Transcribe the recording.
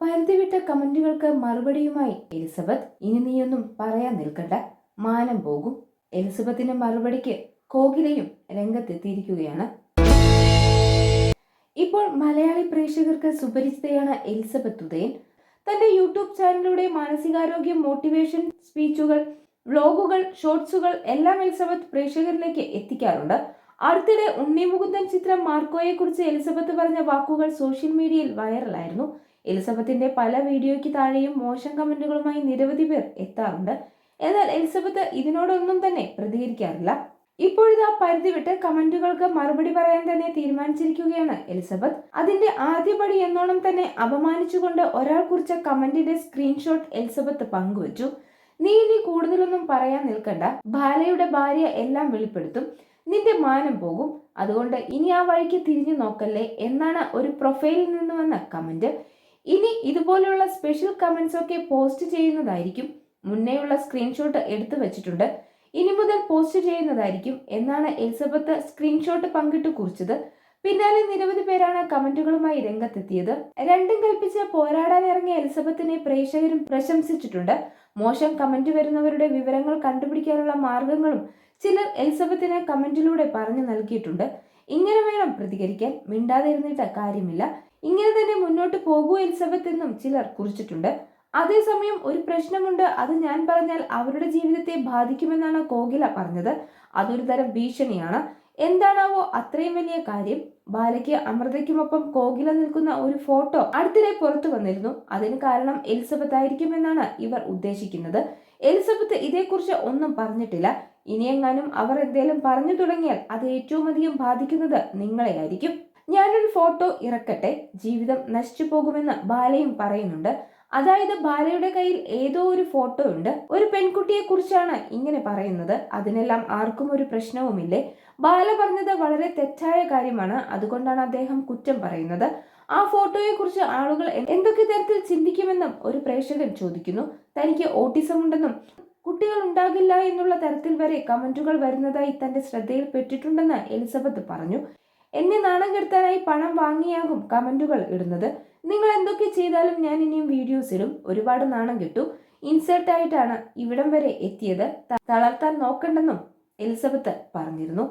പരിധിവിട്ട കമന്റുകൾക്ക് മറുപടിയുമായി എലിസബത്ത്. ഇനി നീയൊന്നും പറയാൻ നിൽക്കണ്ട, മാനം പോകും. എലിസബത്തിന്റെ മറുപടിക്ക് കോകിലയും രംഗത്തെത്തിയിരിക്കുകയാണ്. ഇപ്പോൾ മലയാളി പ്രേക്ഷകർക്ക് സുപരിചിതയാണ് എലിസബത്ത് ഉദയൻ. തന്റെ യൂട്യൂബ് ചാനലിലൂടെ മാനസികാരോഗ്യം, മോട്ടിവേഷൻ സ്പീച്ചുകൾ, വ്ലോഗുകൾ, ഷോർട്സുകൾ എല്ലാം എലിസബത്ത് പ്രേക്ഷകരിലേക്ക് എത്തിക്കാറുണ്ട്. അടുത്തിടെ ഉണ്ണി മുകുന്ദൻ ചിത്രം മാർക്കോയെ കുറിച്ച് എലിസബത്ത് പറഞ്ഞ വാക്കുകൾ സോഷ്യൽ മീഡിയയിൽ വൈറലായിരുന്നു. എലിസബത്തിന്റെ പല വീഡിയോയ്ക്ക് താഴെയും മോശം കമന്റുകളുമായി നിരവധി പേർ എത്താറുണ്ട്. എന്നാൽ എലിസബത്ത് ഇതിനോടൊന്നും തന്നെ പ്രതികരിക്കാറില്ല. ഇപ്പോഴിതാ പരിധി വിട്ട് കമന്റുകൾക്ക് മറുപടി പറയാൻ തന്നെ തീരുമാനിച്ചിരിക്കുകയാണ് എലിസബത്ത്. അതിന്റെ ആദ്യപടി എന്നോണം തന്നെ അപമാനിച്ചുകൊണ്ട് ഒരാൾ കുറിച്ച കമന്റിന്റെ സ്ക്രീൻഷോട്ട് എലിസബത്ത് പങ്കുവച്ചു. നീ ഇനി കൂടുതലൊന്നും പറയാൻ നിൽക്കണ്ട, ബാലയുടെ ഭാര്യ എല്ലാം വെളിപ്പെടുത്തും, നിന്റെ മാനം പോകും, അതുകൊണ്ട് ഇനി ആ വഴിക്ക് തിരിഞ്ഞു നോക്കല്ലേ എന്നാണ് ഒരു പ്രൊഫൈലിൽ നിന്ന് വന്ന കമന്റ്. ഇനി ഇതുപോലെയുള്ള സ്പെഷ്യൽ കമന്റ്സ് ഒക്കെ പോസ്റ്റ് ചെയ്യുന്നതായിരിക്കും. മുന്നേയുള്ള സ്ക്രീൻഷോട്ട് എടുത്തു വെച്ചിട്ടുണ്ട്, ഇനി മുതൽ പോസ്റ്റ് ചെയ്യുന്നതായിരിക്കും എന്നാണ് എലിസബത്ത് സ്ക്രീൻഷോട്ട് പങ്കിട്ട് കുറിച്ചത്. പിന്നാലെ നിരവധി പേരാണ് കമന്റുകളുമായി രംഗത്തെത്തിയത്. രണ്ടും കൽപ്പിച്ച് പോരാടാൻ ഇറങ്ങിയ എലിസബത്തിനെ പ്രേക്ഷകരും പ്രശംസിച്ചിട്ടുണ്ട്. മോശം കമന്റ് വരുന്നവരുടെ വിവരങ്ങൾ കണ്ടുപിടിക്കാനുള്ള മാർഗങ്ങളും ചിലർ എലിസബത്തിന് കമന്റിലൂടെ പറഞ്ഞു നൽകിയിട്ടുണ്ട്. ഇങ്ങനെ വേണം പ്രതികരിക്കാൻ, മിണ്ടാതെ ഇരുന്നിട്ട് കാര്യമില്ല, ഇങ്ങനെ തന്നെ മുന്നോട്ട് പോകൂ എലിസബത്ത് എന്നും ചിലർ കുറിച്ചിട്ടുണ്ട്. അതേസമയം ഒരു പ്രശ്നമുണ്ട്, അത് ഞാൻ പറഞ്ഞാൽ അവരുടെ ജീവിതത്തെ ബാധിക്കുമെന്നാണ് കോകില പറഞ്ഞത്. അതൊരു തരം ഭീഷണിയാണ്. എന്താണാവോ അത്രയും വലിയ കാര്യം? ബാലയ്ക്ക് അമൃതയ്ക്കുമൊപ്പം കോകില നിൽക്കുന്ന ഒരു ഫോട്ടോ അടുത്തിടെ പുറത്തു വന്നിരുന്നു. അതിന് കാരണം എലിസബത്ത് ആയിരിക്കുമെന്നാണ് ഇവർ ഉദ്ദേശിക്കുന്നത്. എലിസബത്ത് ഇതേക്കുറിച്ച് ഒന്നും പറഞ്ഞിട്ടില്ല. ഇനിയെങ്ങാനും അവർ എന്തേലും പറഞ്ഞു തുടങ്ങിയാൽ അത് ഏറ്റവും അധികം ബാധിക്കുന്നത് നിങ്ങളെയായിരിക്കും. ഞാനൊരു ഫോട്ടോ ഇറക്കട്ടെ, ജീവിതം നശിച്ചു പോകുമെന്ന് ബാലയും പറയുന്നുണ്ട്. അതായത് ബാലയുടെ കയ്യിൽ ഏതോ ഒരു ഫോട്ടോ ഉണ്ട്. ഒരു പെൺകുട്ടിയെ കുറിച്ചാണ് ഇങ്ങനെ പറയുന്നത്. അതിനെല്ലാം ആർക്കും ഒരു പ്രശ്നവുമില്ലേ? ബാല പറഞ്ഞത് വളരെ തെറ്റായ കാര്യമാണ്, അതുകൊണ്ടാണ് അദ്ദേഹം കുറ്റം പറയുന്നത്. ആ ഫോട്ടോയെ കുറിച്ച് ആളുകൾ എന്തൊക്കെ തരത്തിൽ ചിന്തിക്കുമെന്നും ഒരു പ്രേക്ഷകൻ ചോദിക്കുന്നു. തനിക്ക് ഓട്ടിസം ഉണ്ടെന്നും കുട്ടികൾ ഉണ്ടാകില്ല എന്നുള്ള തരത്തിൽ വരെ കമന്റുകൾ വരുന്നതായി തന്റെ ശ്രദ്ധയിൽപ്പെട്ടിട്ടുണ്ടെന്ന് എലിസബത്ത് പറഞ്ഞു. എന്നെ നാണം കെടുത്താനായി പണം വാങ്ങിയാകും കമന്റുകൾ ഇടുന്നത്. നിങ്ങൾ എന്തൊക്കെ ചെയ്താലും ഞാൻ ഇനിയും വീഡിയോസ് ഇടും. ഒരുപാട് നാണം കെട്ടു. ഇൻസൾട്ട് ആയിട്ടാണ് ഇവിടം വരെ എത്തിയത്. തളർത്താൻ നോക്കണ്ടെന്നും എലിസബത്ത് പറഞ്ഞിരുന്നു.